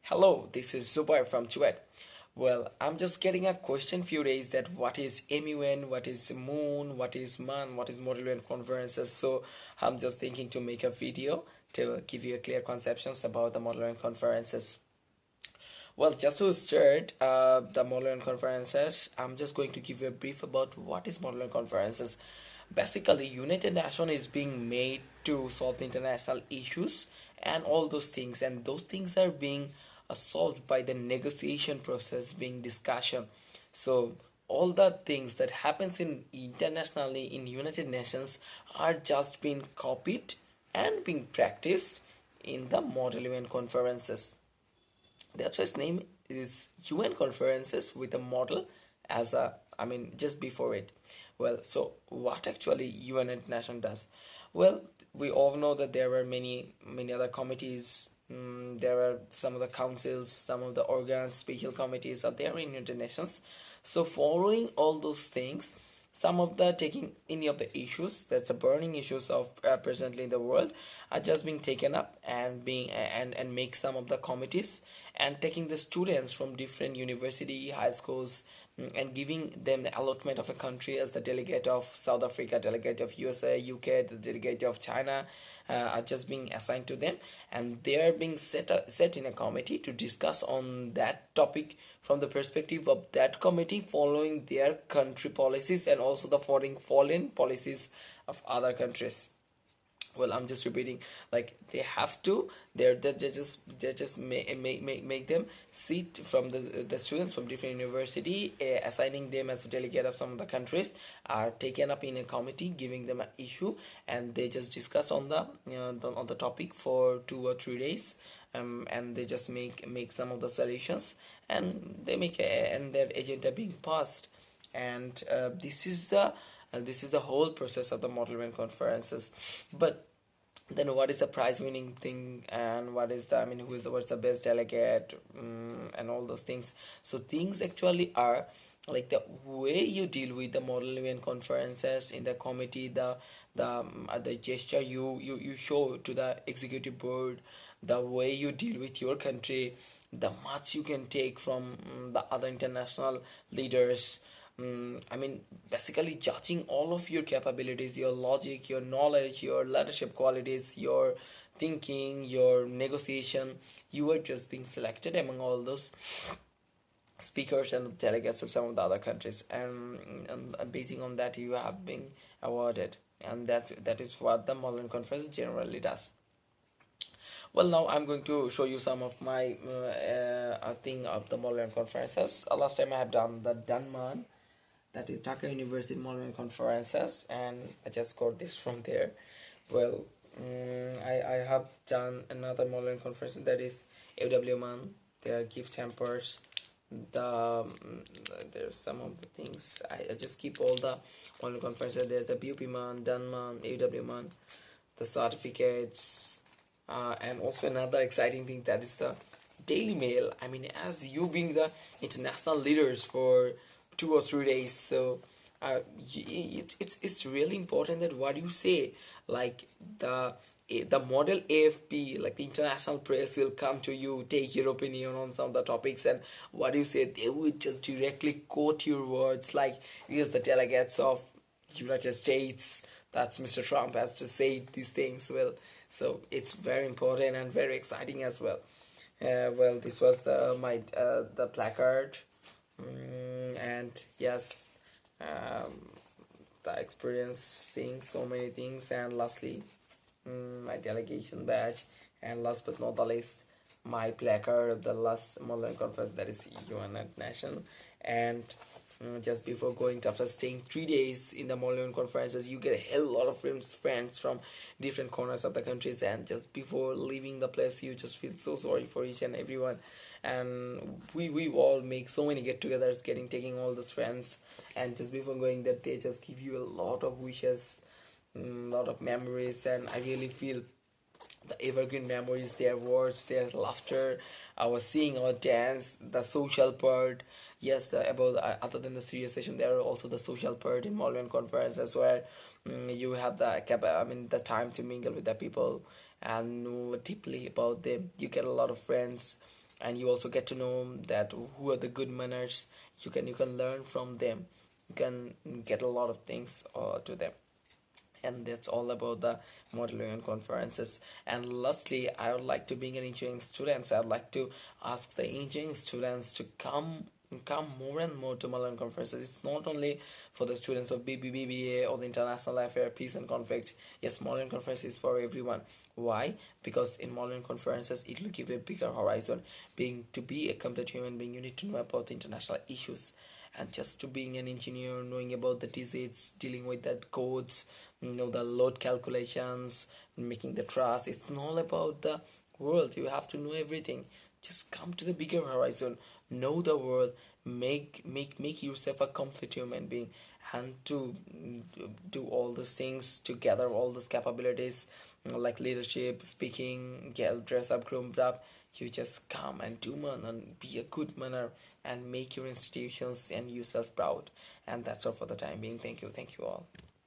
Hello, this is Zubair from Kuwait. Well, I'm just getting a question few days that what is MUN, what is MUN, what is MUN, what is Model UN conferences. So I'm just thinking to make a video to give you a clear conceptions about the Model UN conferences. Well, just to start the Model UN conferences, I'm just going to give you a brief about what is Model UN conferences. Basically, United Nations is being made to solve the international issues and all those things, and those things are being solved by the negotiation process, being discussion. So all the things that happens in internationally in United Nations are just being copied and being practiced in the Model UN conferences. That's why its name is UN conferences with a model as a, just before it. Well, so what actually UN International does? Well, we all know that there were many other committees. There are some of the councils, some of the organs, special committees are there in United Nations. So following all those things, some of the taking any of the issues that's the burning issues of presently in the world are just being taken up and being and make some of the committees and taking the students from different university high schools, and giving them the allotment of a country as the delegate of South Africa, delegate of USA, UK, the delegate of China, are just being assigned to them, and they are being set in a committee to discuss on that topic from the perspective of that committee, following their country policies and also the foreign policies of other countries. Well, I'm just repeating, like they have to, they just make them sit from the students from different university, assigning them as a delegate of some of the countries, are taken up in a committee, giving them an issue, and they just discuss on on the topic for 2 or 3 days, and they just make some of the solutions, and they make and their agenda being passed. And this is the whole process of the Model UN conferences. But then what is the prize winning thing, and what is the, who is the, what's the best delegate, and all those things. So things actually are like the way you deal with the Model UN conferences in the committee, the gesture you show to the executive board, the way you deal with your country, the much you can take from the other international leaders. Basically judging all of your capabilities, your logic, your knowledge, your leadership qualities, your thinking, your negotiation. You are just being selected among all those speakers and delegates of some of the other countries, and basing on that, you have been awarded, and that is what the Mullen Conference generally does. Well, now I'm going to show you some of my thing of the Mullen conferences. Last time I have done the Dunman, that is Dhaka University Modern Conferences, and I just got this from there. Well, I have done another modern conference, that is AWMAN. There are gift hampers. There's some of the things I just keep all the modern conferences. There's the BUPMAN, DUNMAN, AWMAN, the certificates, and also another exciting thing, that is the Daily Mail. As you being the international leaders for 2 or 3 days, so it's really important that what you say, like the model AFP, like the international press will come to you, take your opinion on some of the topics, and what you say, they will just directly quote your words, like because the delegates of United States, that's Mr. Trump, has to say these things. Well, so it's very important and very exciting as well. Well, this was the placard. And yes, the experience things, so many things, and lastly, my delegation badge, and last but not the least, my placard of the last modern conference, that is United Nations. And just before going to, after staying 3 days in the Model UN conferences, you get a hell lot of friends from different corners of the countries, and just before leaving the place, you just feel so sorry for each and everyone. And we all make so many get-togethers, taking all those friends, and just before going, that they just give you a lot of wishes, a lot of memories, and I really feel the evergreen memories, their words, their laughter, our seeing, our dance, the social part. Yes, about other than the serious session, there are also the social part in Maldian conferences, where you have the time to mingle with the people and know deeply about them. You get a lot of friends, and you also get to know that who are the good manners. You can learn from them. You can get a lot of things to them. And that's all about the modeling and conferences. And lastly, I would like to bring an engineering students. I'd like to ask the engineering students to come more and more to Modeling conferences. It's not only for the students of BBBA or the International Affair Peace and Conflict. Yes, Modeling conference is for everyone. Why? Because in Modeling conferences it will give a bigger horizon. Being to be a complete human being, you need to know about the international issues. And just to being an engineer, knowing about the disease, dealing with that codes, the load calculations, making the trust, it's all about the world. You have to know everything. Just come to the bigger horizon, know the world, make yourself a complete human being, and to do all those things together, all those capabilities, like leadership, speaking, get dress up, groom up. You just come and do man and be a good manner and make your institutions and yourself proud. And that's all for the time being. Thank you all.